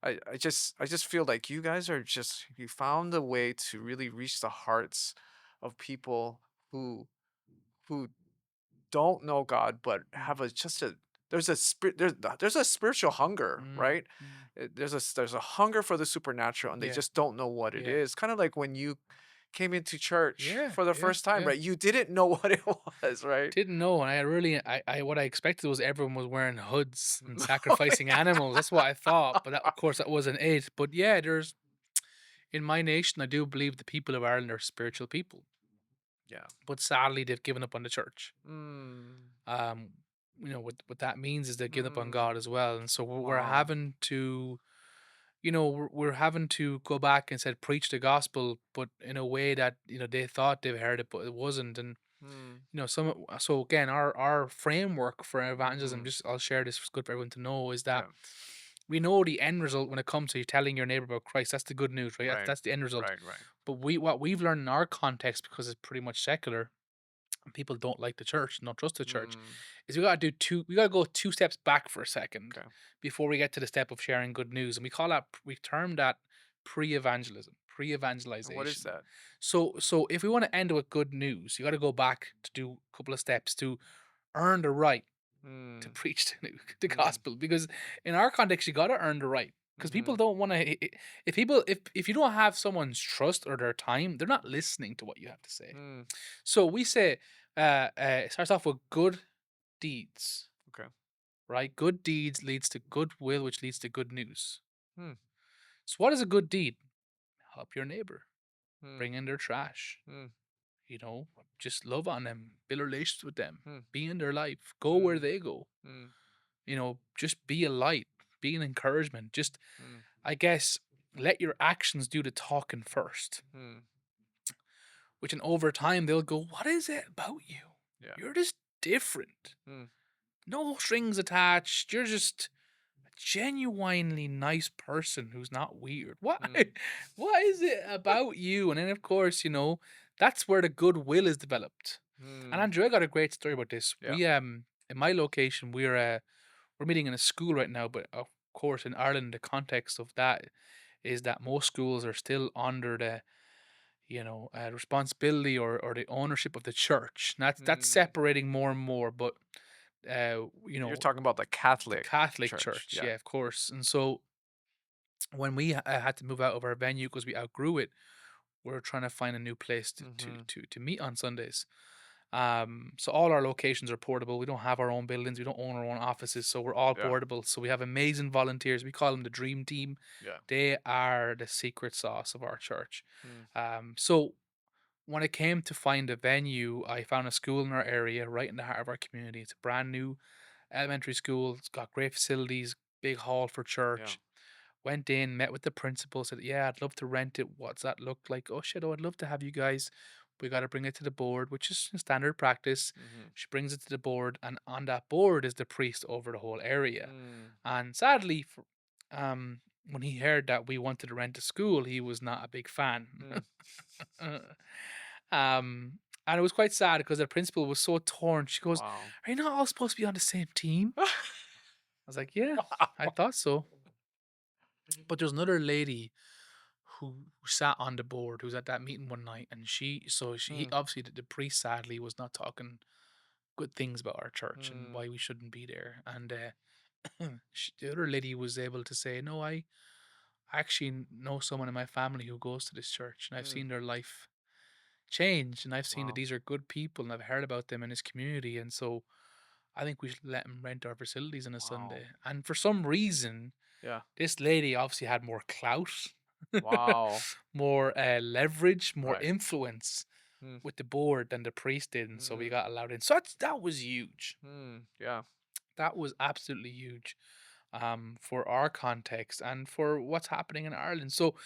I just feel like you guys are just you found a way to really reach the hearts of people who don't know God but Mm, have a just a there's a spirit there's a spiritual hunger, mm, right? mm. There's a hunger for the supernatural and they Yeah. just don't know what it Yeah. is. Kind of like when you came into church Yeah. for the Yeah. first time, Yeah. right? You didn't know what it was, right? Didn't know, and I what I expected was everyone was wearing hoods and Oh, sacrificing yeah. animals. That's what I thought, but that, of course, that wasn't it. But yeah, there's in my nation, I do believe the people of Ireland are spiritual people, Yeah. but sadly, they've given up on the church. Mm, Um, what that means is they've given up on God mm, as well, and so we're wow. having to, we're having to go back and said preach the gospel, but in a way that they thought they've heard it, but it wasn't, and Mm, so again, our framework for evangelism, mhm. just I'll share this, it's good for everyone to know, is that Yeah. we know the end result when it comes to telling your neighbor about Christ. That's the good news, right? Right. That's the end result. Right, right. But what we've learned in our context, because it's pretty much secular, and people don't like the church, don't trust the church, Mm, is we gotta go 2 steps back for a second okay. before we get to the step of sharing good news. And we term that pre-evangelism, And what is pre-evangelization. that? So if we want to end with good news, you got to go back to do a couple of steps to earn the right to Mm, preach the mm, gospel, because in our context you got to earn the right, because people mhm, don't want to, if you don't have someone's trust or their time, they're not listening to what you have to say. mm, So we say, it starts off with good deeds, okay. right? Good deeds leads to goodwill, which leads to good news. Mm, So what is a good deed? Help your neighbor, mm, bring in their trash, mm, you know just love on them, build relations with them, mm, be in their life, go where mm, they go, mm, just be a light, be an encouragement. Just, mm, I guess, let your actions do the talking first, Mm. which and over time they'll go, "What is it about you? Yeah. You're just different. Mm. No strings attached. You're just a genuinely nice person who's not weird. What Mm. what is it about you?" And then of course, that's where the goodwill is developed. And Mm. Andrew, I got a great story about this. Yeah. We in my location, we're meeting in a school right now, but of course in Ireland the context of that is that most schools are still under the responsibility or the ownership of the church. And that's Mm. separating more and more, but You're talking about the the Catholic Catholic Church. Church, Yeah. yeah, of course. And so when we had to move out of our venue because we outgrew it, we are trying to find a new place Mm-hmm. to meet on Sundays. So all our locations are portable. We don't have our own buildings. We don't own our own offices, so we're all Yeah. portable. So we have amazing volunteers. We call them the dream team. Yeah. They are the secret sauce of our church. Mm. So when it came to find a venue, I found a school in our area, right in the heart of our community. It's a brand new elementary school. It's got great facilities, big hall for Yeah. church. Went in, met with the principal, said, "Yeah, I'd love to rent it. What's that look like?" "Oh shit, oh, I'd love to have you guys. We got to bring it to the board," which is standard practice. Mm-hmm. She brings it to the board, and on that board is the priest over the whole area. Mm. And sadly, when he heard that we wanted to rent a school, he was not a big fan. Mm. And it was quite sad because the principal was so torn. She goes, Wow. "Are you not all supposed to be on the same team?" I was like, "Yeah, I Wow. thought so." But there's another lady who sat on the board who was at that meeting one night, and he Mm. obviously the priest sadly was not talking good things about our church and Mm. why we shouldn't be there. And the other lady was able to say, "No, I actually know someone in my family who goes to this church, and I've Mm. seen their life change, and I've seen that Wow. these are good people, and I've heard about them in this community, and so I think we should let them rent our facilities on a Wow. Sunday." And for some reason, Yeah. this lady obviously had more clout, Wow. more leverage, more Right. influence Mm. with the board than the priest did, and so we Mm. got allowed in. So that was huge. Mm. Yeah. That was absolutely huge, for our context and for what's happening in Ireland. So,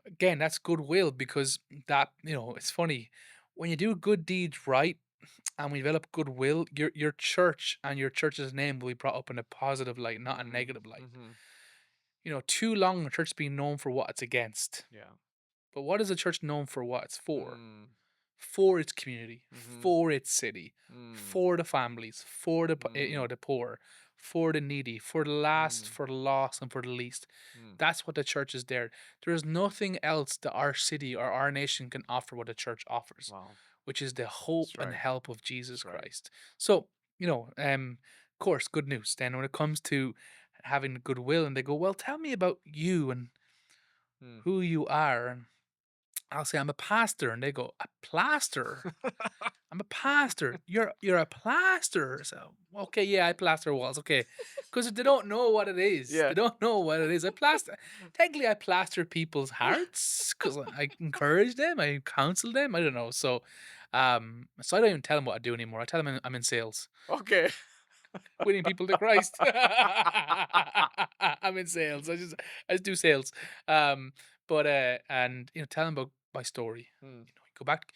again, that's goodwill because it's funny when you do good deeds right and we develop goodwill. Your church and your church's name will be brought up in a positive light, not a Mm. negative light. Mm-hmm. Too long a church being known for what it's against. Yeah. But what is a church known for what it's for? Mm. For its community, Mm-hmm. for its city, Mm. for the families, for Mm. the poor, for the needy, for the last, Mm. for the lost, and for the least. Mm. That's what the church is there. There is nothing else that our city or our nation can offer what the church offers, Wow. which is the That's hope and right. help of Jesus That's right. Christ. So, of course, good news. Then when it comes to having goodwill, and they go, "Well, tell me about you and Mm. who you are," and I'll say, "I'm a pastor," and they go, "A plaster? I'm a pastor. You're a plaster." So, okay, yeah, I plaster walls. Okay, because they don't know what it is. They Yeah. don't know what it is. I plaster. Technically, I plaster people's hearts because I encourage them. I counsel them. I don't know. So I don't even tell them what I do anymore. I tell them I'm in sales, Okay. winning people to Christ. I'm in sales. I just do sales. But and tell them about my story. Mm. Go back,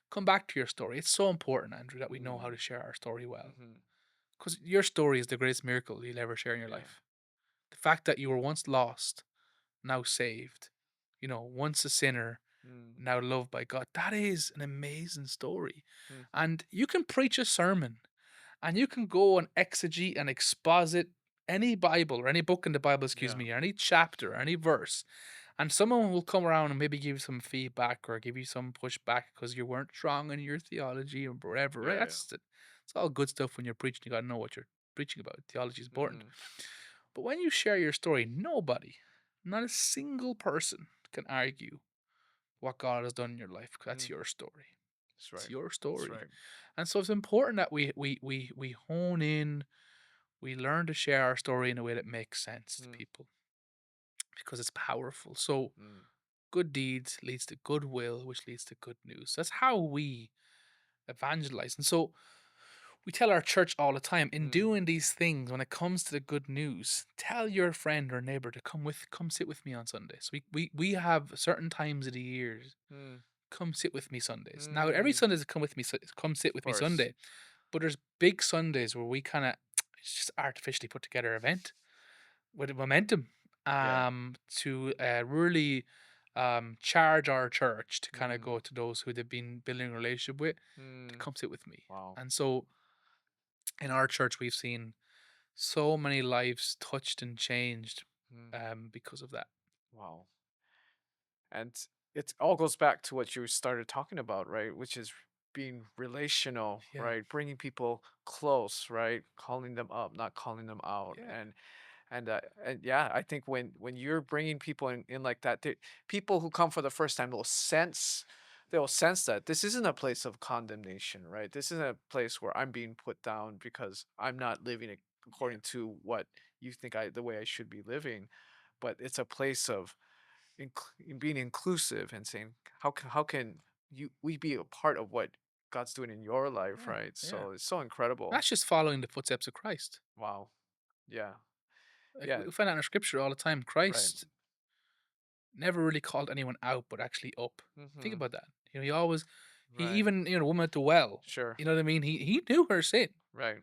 come back to your story. It's so important, Andrew, that we know how Mm. to share our story well. Mm-hmm. Because your story is the greatest miracle you'll ever share in your Yeah. life. The fact that you were once lost, now saved, once a sinner, Mm. now loved by God. That is an amazing story. Mm. And you can preach a sermon and you can go and exegete and exposit any Bible or any book in the Bible, excuse Yeah. me, or any chapter, or any verse, and someone will come around and maybe give you some feedback or give you some pushback because you weren't strong in your theology or whatever, right? Yeah. Yeah. It's all good stuff when you're preaching. You got to know what you're preaching about. Theology is important. Mm-hmm. But when you share your story, nobody, not a single person, can argue what God has done in your life. 'Cause that's Mm. your story. That's It's right. your That's story. right. And so it's important that we hone in, we learn to share our story in a way that makes sense to Mm. people because it's powerful. So Mm. good deeds leads to goodwill, which leads to good news. That's how we evangelize. And so we tell our church all the time in Mm, doing these things when it comes to the good news, tell your friend or neighbor to come sit with me on Sunday. So we have certain times of the years. mm, Come sit with me Sundays. Now every mm. Sunday is come with me, come sit Of with me course. Sunday. But there's big Sundays where we kind of it's just artificially put together event with a momentum Yeah. to really charge our church to kind of Mm, go to those who they've been building a relationship with to mm. come sit with me. Wow. And so in our church, we've seen so many lives touched and changed Mm, because of that. wow. And it all goes back to what you started talking about, right? Which is being relational, Yeah, right? Bringing people close, right? Calling them up, not calling them out. yeah, And yeah, I think when you're bringing people in like that, people who come for the first time, they'll sense that this isn't a place of condemnation, right? This isn't a place where I'm being put down because I'm not living yeah, according to what you think the way I should be living, but it's a place of being inclusive and saying how can we be a part of what God's doing in your life, yeah, right? yeah. So it's so incredible. That's just following the footsteps of Christ. Wow. Yeah. Like Yeah. we find out in Scripture all the time. Right. Christ never really called anyone out, but actually up. Think Mm-hmm. about that. He always, he Right. even the woman at the well. Sure. You know what I mean? He knew her sin, Right.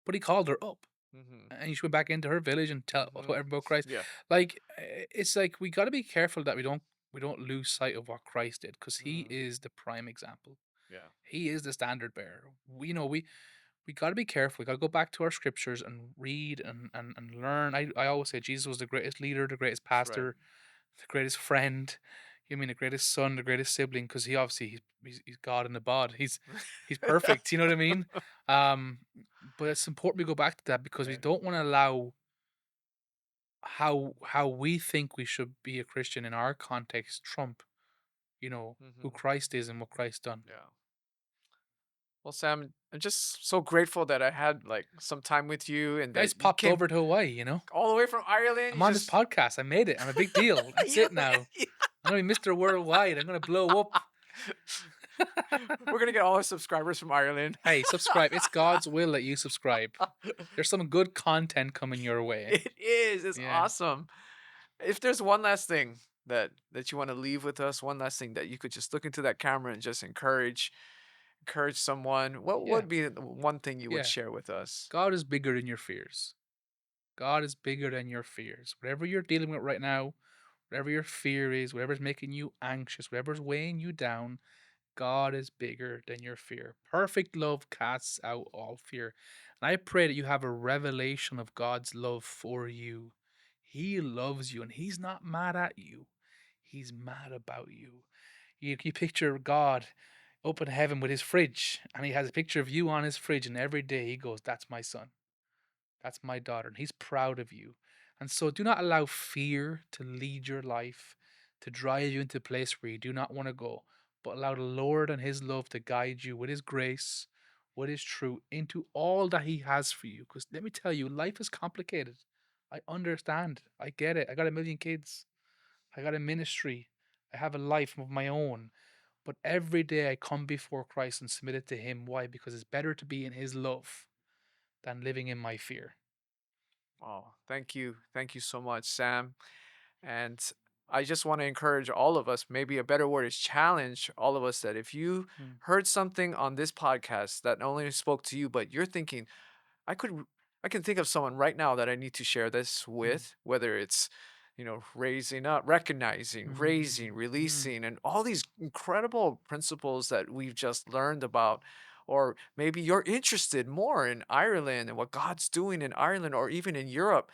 but he called her up, Mm-hmm. and she went back into her village and tell Mm-hmm. everybody about Christ. Yeah. Like it's like we got to be careful that we don't lose sight of what Christ did because he Mm. is the prime example. Yeah. He is the standard bearer. We got to be careful. We got to go back to our scriptures and read and learn. I always say Jesus was the greatest leader, the greatest Right. pastor, the greatest friend. You mean the greatest son, the greatest sibling? Because he obviously he's God in the bod. He's perfect. You know what I mean? Um, but it's important we go back to that because we Right. don't want to allow how we think we should be a Christian in our context trump who Mm-hmm. Christ is and what Christ done. Yeah. Well, Sam, I'm just so grateful that I had like some time with you and Yeah, I that just you popped came over to Hawaii. all the way from Ireland. I'm You on this just podcast. I made it. I'm a big deal. That's you, it now. I'm gonna be Mr. Worldwide. I'm gonna blow up. we're gonna get all our subscribers from Ireland. Hey, subscribe. It's God's will that you subscribe. There's some good content coming your way. It is. It's Yeah. awesome. If there's one last thing that you want to leave with us, one last thing that you could just look into that camera and just encourage someone, what Yeah. would be the one thing you would Yeah. share with us? God is bigger than your fears. God is bigger than your fears. Whatever you're dealing with right now, whatever your fear is, whatever's making you anxious, whatever's weighing you down, God is bigger than your fear. Perfect love casts out all fear. And I pray that you have a revelation of God's love for you. He loves you and He's not mad at you, He's mad about you. You picture God up in heaven with His fridge, and He has a picture of you on His fridge, and every day He goes, "That's my son. That's my daughter." And He's proud of you. And so do not allow fear to lead your life, to drive you into a place where you do not want to go, but allow the Lord and His love to guide you with His grace, with His truth, into all that He has for you. Because let me tell you, life is complicated. I understand. I get it. I got a million kids. I got a ministry. I have a life of my own. But every day I come before Christ and submit it to Him. Why? Because it's better to be in His love than living in my fear. Oh, thank you so much, Sam. And I just want to encourage all of us, maybe a better word is challenge all of us, that if you Mm, heard something on this podcast that not only spoke to you, but you're thinking, I could I can think of someone right now that I need to share this mm, with, whether it's, raising up, recognizing, raising, mm, mm. releasing, and all these incredible principles that we've just learned about. Or maybe you're interested more in Ireland and what God's doing in Ireland or even in Europe.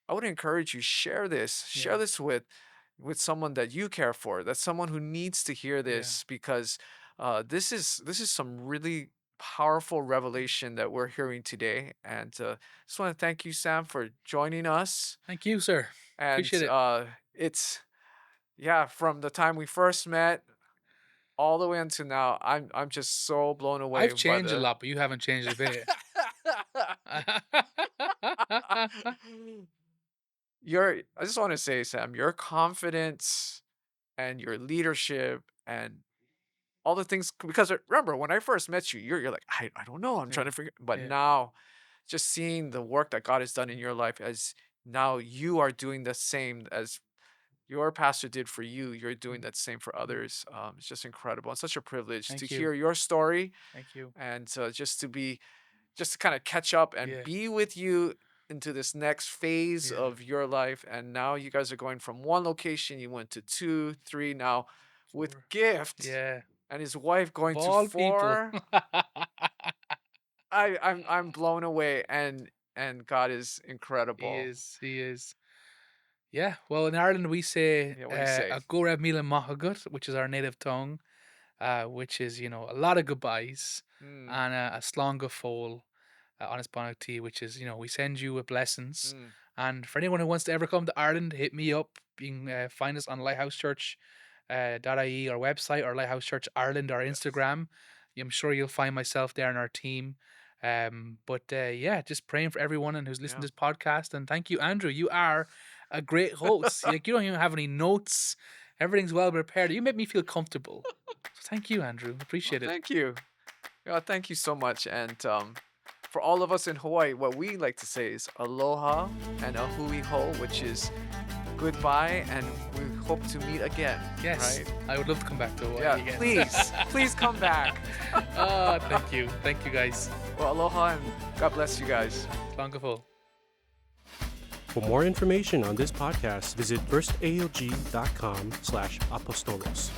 I would encourage you, share Yeah, this with someone that you care for, that's someone who needs to hear yeah. this, because this is some really powerful Mm. revelation that we're hearing today. And just want to thank you, Sam, for joining us. Thank you, sir. And Appreciate it. it's yeah, from the time we first met all the way until now, I'm just so blown away I've by changed a the lot, but you haven't changed a bit. I just want to say, Sam, your confidence and your leadership and all the things, because remember when I first met you, you're like, I don't know, I'm Yeah. trying to figure, but Yeah. now just seeing the work that God has done in your life, as now you are doing the same as your pastor did for you, you're doing Mm, that same for mhm. others. It's just incredible. It's such a privilege to Thank you. hear your story, Thank you. and just to kind of catch up and Yeah. be with you into this next phase Yeah. of your life. And now you guys are going from one location, you went to two, three, now with 4. Gift Yeah. and his wife Of going to all people. four. I'm blown away, and God is He incredible. is. He is. Yeah. Well, in Ireland, we say, Yeah, what do you say? a Goreb Mila Mahagut, which is our native tongue, which is, a lot of goodbyes Mm, and a slán fól on Hispanic, which is, we send you with blessings. mm, And for anyone who wants to ever come to Ireland, hit me up. You can find us on Lighthouse Church .ie, our website, or Lighthouse Church Ireland, our yes. Instagram. I'm sure you'll find myself there and our team. But yeah, just praying for everyone and who's listening Yeah. to this podcast. And thank you, Andrew. You are a great host. Like, you don't even have any notes. Everything's well prepared. You make me feel comfortable. So thank you, Andrew. Well, Appreciate it. thank you. Yeah, thank you so much. And for all of us in Hawaii, what we like to say is aloha and a hui ho, which is goodbye, and we hope to meet again. Yes, Right? I would love to come back to Yeah, Hawaii again. please come back. Thank you. Thank you, guys. Well, aloha and God bless you guys. Wonderful. For more information on this podcast, visit firstaog.com/apostolos.